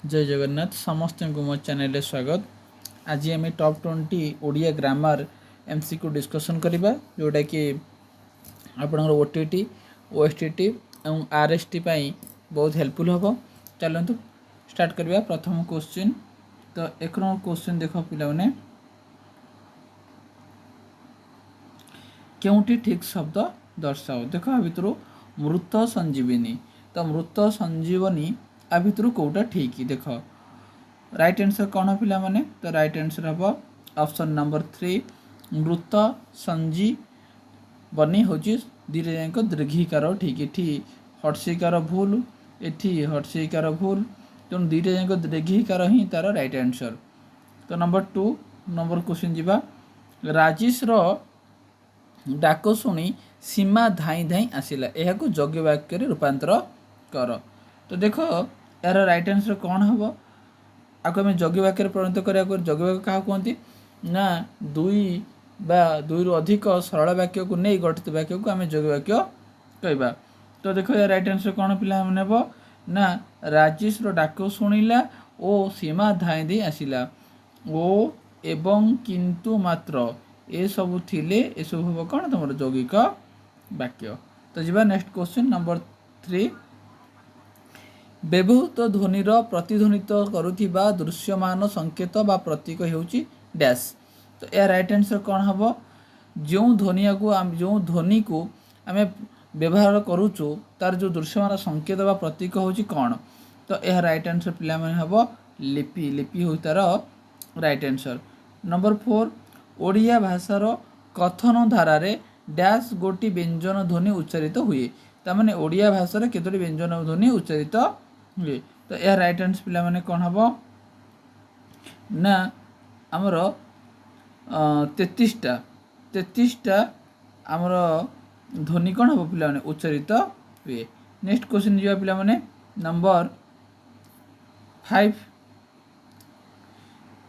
जय जगन्नाथ समस्त को मो चैनल स्वागत। आज आम top 20 Odia grammar MCQ discussion करवा जोटा कि आपणकर ओटीटी ओएसटीटी और आरएसटी बहुत हेल्पफुल हम। चलतु स्टार्ट करवा। प्रथम क्वेश्चन तो एक क्वेश्चन देख पे क्योंटी ठीक शब्द दर्शाओ। देख आ भितर मृत संजीवनी तो मृत संजीवनी आ भितर कौटा ठीक देख राइट आंसर कौन पिला माने तो राइट आंसर हम ऑप्शन नंबर 3 मृत संजीवनी हूँ दुईटा जाक दीर्घिकार ठीक एठी हर्षिकार भूल एठी हर्षिकार भूल तेणु दुईटा जाक दीर्घिकार ही तार राइट आंसर। तो नंबर 2 नंबर क्वेश्चन जीवा राजेश डाक शुणी सीमा धाई धाई आसिला यह जोग्य वाक्य रूपांतर कर। तो देख यार राइट आंसर कौन हम आपको आम जोग्य वाक्य परिणत करा जोग्य वाक्य क्या कहते ना दुई बा दुई रु अधिक सरल वाक्य को नहीं गठित वाक्य को आम जोग्य वाक्य कहवा। तो देख यार राइट आंसर कौन पिला नेब ना राजेश डाक शुणिला ओ सीमा धाई दे आसिला ओ एवं किंतु मात्र ए सबू थिले ए सब हम कौन तुम यौगिक वाक्य। तो जी नेक्स्ट क्वेश्चन नंबर 3 व्यवहृत ध्वनिर प्रतिध्वनित करुथिबा दृश्यमान संकेत बा प्रतीक हेउची डैश। तो यह राइट आंसर कौन हम जो ध्वनिया को जो ध्वनि को आम व्यवहार करुचु तार जो दृश्यमान संकेत बा प्रतीक होची कौन। तो यह राइट आंसर पिला हम लिपि लिपि हो तार राइट आंसर। नंबर 4 ओडिया भाषार कथन धारा डैश गोटी व्यंजन ध्वनि उच्चारित हुए तामाने ओडिया भाषा केतोटी व्यंजन ध्वनि उच्चारित हुए। तो यह राइट आंसर पिला माने कौन हम ना आमर 33टा आमर ध्वनि कौन हम पिला माने उच्चारित हुए। नेक्स्ट क्वेश्चन जी पिला माने नंबर 5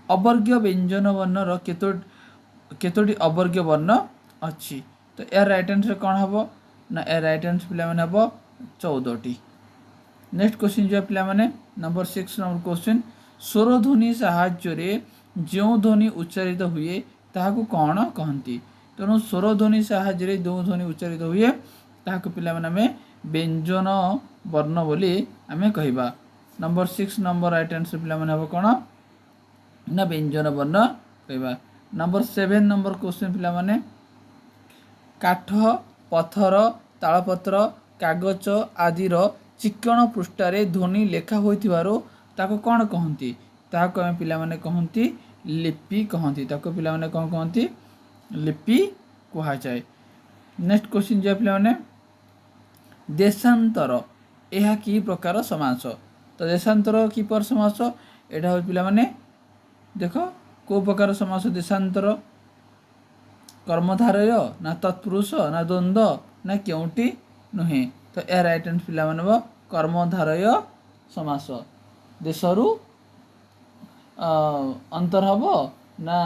अवर्ग्य व्यंजन वर्णर केतोटी अवर्ग्य वर्ण अच्छी। तो यार राइट आंसर कौन हम ना यार राइट आंसर पिला माने हम 14टी। नेक्स्ट क्वेश्चन जो पिला माने नंबर 6 नंबर क्वेश्चन स्वर ध्वनि साहाय्य जो ध्वनि उच्चारित हुए ताहाको कौन कहती। तेणु स्वर ध्वनि साहाय्य जो ध्वनि उच्चारित हुए ताहाको पिला माने आमे व्यंजन वर्ण बोली आमे कहिबा। नंबर 6 नंबर राइट आंसर पिला माने हम कौन ना व्यंजन वर्ण कहवा। नंबर 7 नंबर क्वेश्चन पिला माने काठ पथर तालपत्र कागज आदिर चिक्कण पृष्ठारे ध्वनि लेखा होइथिबारो ताको कौन कहती ताको आम पिला माने कहती लिपि कहती ताको पिला माने कौन कहती लिपि कहा जाए। नेक्स्ट क्वेश्चन जो पिला माने देशांतर यह कि प्रकार समास। तो देशांतर कि पर समास एटा हो पिला माने देख को प्रकार समास देशांतर कर्मधारय ना तत्पुरुष ना द्वंद्व ना क्योंटी नुहे। तो यह राइट आंसर पिला माने कर्मधारय समास देशरू अंतर हम ना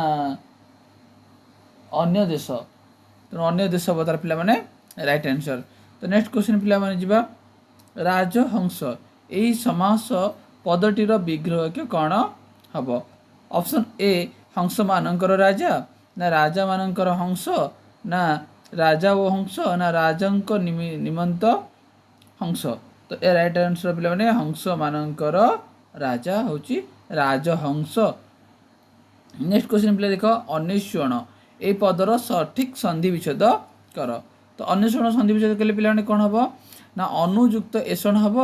अन्य देश तेणु अन्य देश हम तार पिला माने राइट आंसर। तो नेक्स्ट क्वेश्चन पिला माने जिबा राजहंस यही समास पदटीर विग्रह के कौन हम। ऑप्शन ए हंस मानकर राजा ना राजा मानकर हंस ना राजा ओ हंस ना राजांक निमंत हंस। तो ए राइट आंसर पिला माने हंस मानकर राजा होची राजहंस। नेक्स्ट क्वेश्चन पिला देख अन्वेषण ए पदर सठिक संधि विच्छेद कर। तो अन्वेषण संधि विच्छेद कले पिला माने कौन हम ना अनुयुक्त एषण हम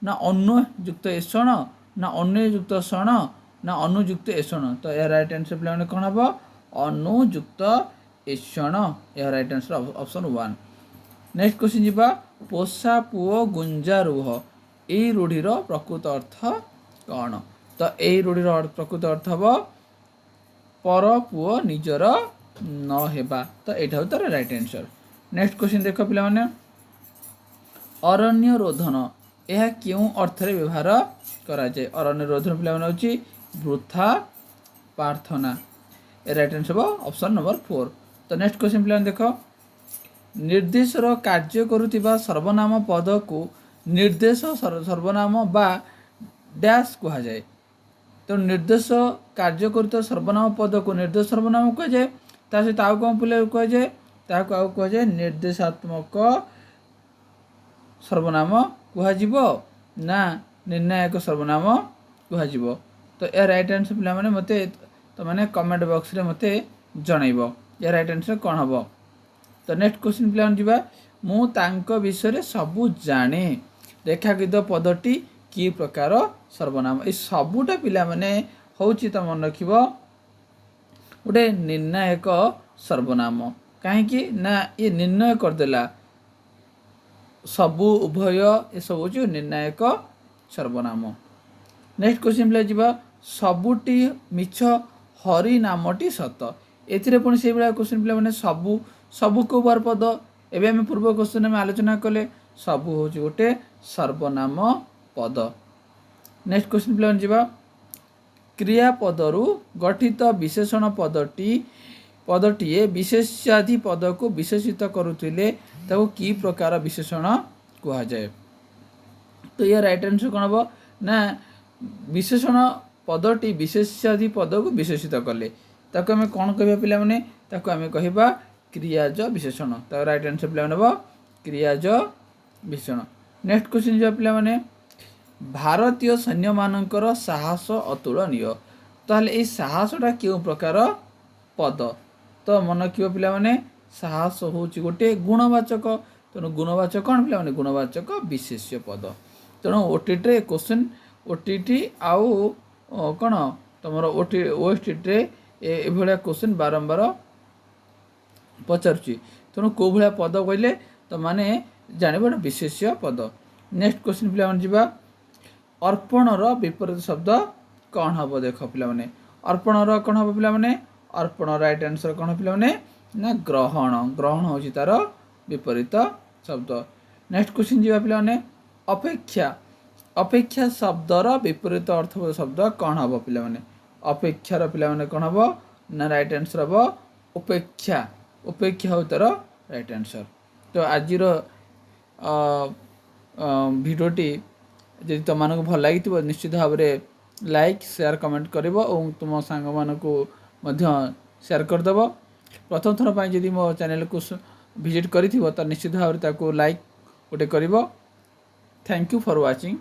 ना अन्वयुक्त एषण ना अन्वयुक्त षण ना अनुयुक्त एषण। तो यह राइट आंसर पिला माने कौन हम अनुयुक्त एषण यह right answer option 1। Next question जीवा पोषा पुओ गुंजा रुह यही रूढ़ीर प्रकृत अर्थ कौन। तो यही रूढ़ीर प्रकृत अर्थ हम पर पुओ निजर न हेबा। तो यहाँ तार राइट आंसर। नेक्स्ट क्वेश्चन देख पिला माने अरण्य रोधन यह क्यों अर्थ रे व्यवहार करा जाए। अरण्य रोधन पिला माने होची वृथा प्रार्थना राइट आंसर ऑप्शन नंबर 4। तो नेक्स्ट क्वेश्चन पिला देख निर्देशर कार्य करुथिबा सर्वनाम पद को निर्देश सर्वनाम बा डैश कहुए। तो निर्देश कार्य कर सर्वनाम पद को निर्देश सर्वनाम कहुए। ता सहित आउ कौन पिले कहुए ताकू आउ कहुए निर्देशात्मक सर्वनाम कहुजिवो ना निर्णायक सर्वनाम कहुजिवो। तो या राइट आंसर पिला माने मते तो माने कमेंट बॉक्स रे मते जणाइबो या राइट आंसर कोन हबो। तो नेक्स्ट क्वेश्चन पिला जीवा मु तांको विषय सबू जाने रेखाकृत पदटी कि प्रकार सर्वनाम। ए सबूटा पिला माने होउची त मन रखिबो गोटे निर्णायक सर्वनाम। कहीं ना ये निर्णय करदेला सबू उभय ये सब हूँ निर्णायक सर्वनाम। नेक्स्ट क्वेश्चन पे जावा सबुटी मिछ हरि नामटी सत। एथिरे पुणी से भाया क्वेश्चन पे मैंने सबू सबू को बार पद एवं आम पूर्व क्वेश्चन में आलोचना कले सबू हूँ गोटे सर्वनाम पद। नेक्स्ट क्वेश्चन पे जावा क्रियापदरु गठित विशेषण पदटीए विशेषाधि पद को विशेषित करुथिले ताको की प्रकार विशेषण कहा जाए। तो ये राइट आंसर कौन हम ना विशेषण पदटी विशेषाधि पद को विशेषित कले ताको आम कौन कह पिला माने ताको आम कहबा क्रियाज विशेषण। तो राइट आंसर पिला माने क्रियाज विशेषण। नेक्स्ट क्वेश्चन जो पिला माने भारतीय सैन्य मानकर साहस अतुलनीय। ताहले ए साहसटा क्यों प्रकार पद। तो मन रखियो पिला माने साहस होची गोटे गुणवाचक। तेणु गुणवाचक कौन पिला माने गुणवाचक विशेष्य पद। तेणु ओटीटी क्वेश्चन ओटीटी आउ कौन तुम ओएसटी एभलिया क्वेश्चन बारंबार पचारुची। तेणु कौ भाया पद कहले तो माने जान विशेष्य पद। नेक्स्ट क्वेश्चन पिला माने जिबा अर्पणर विपरीत शब्द कौन हम देख पिला माने अर्पणर कौन हम पिला माने अर्पण राइट आंसर कौन पिला माने ना ग्रहण। ग्रहण होची तार विपरीत शब्द। नेक्स्ट क्वेश्चन जीवा पिला माने अपेक्षा अपेक्षा शब्दर विपरीत अर्थ शब्द कौन हम पिला माने अपेक्षार पिला माने कौन हम ना राइट आंसर हम उपेक्षा। उपेक्षा हो तार राइट आंसर। तो आज भिडियोटी जदि तुम मानक भल लगी निश्चित भाव में लाइक शेयर कमेंट कर तुम सांग मानक शेयर करदेव। प्रथम थर पर जदि मो चैनल को विजिट कर निश्चित भाव में लाइक गोटे कर। Thank you for watching.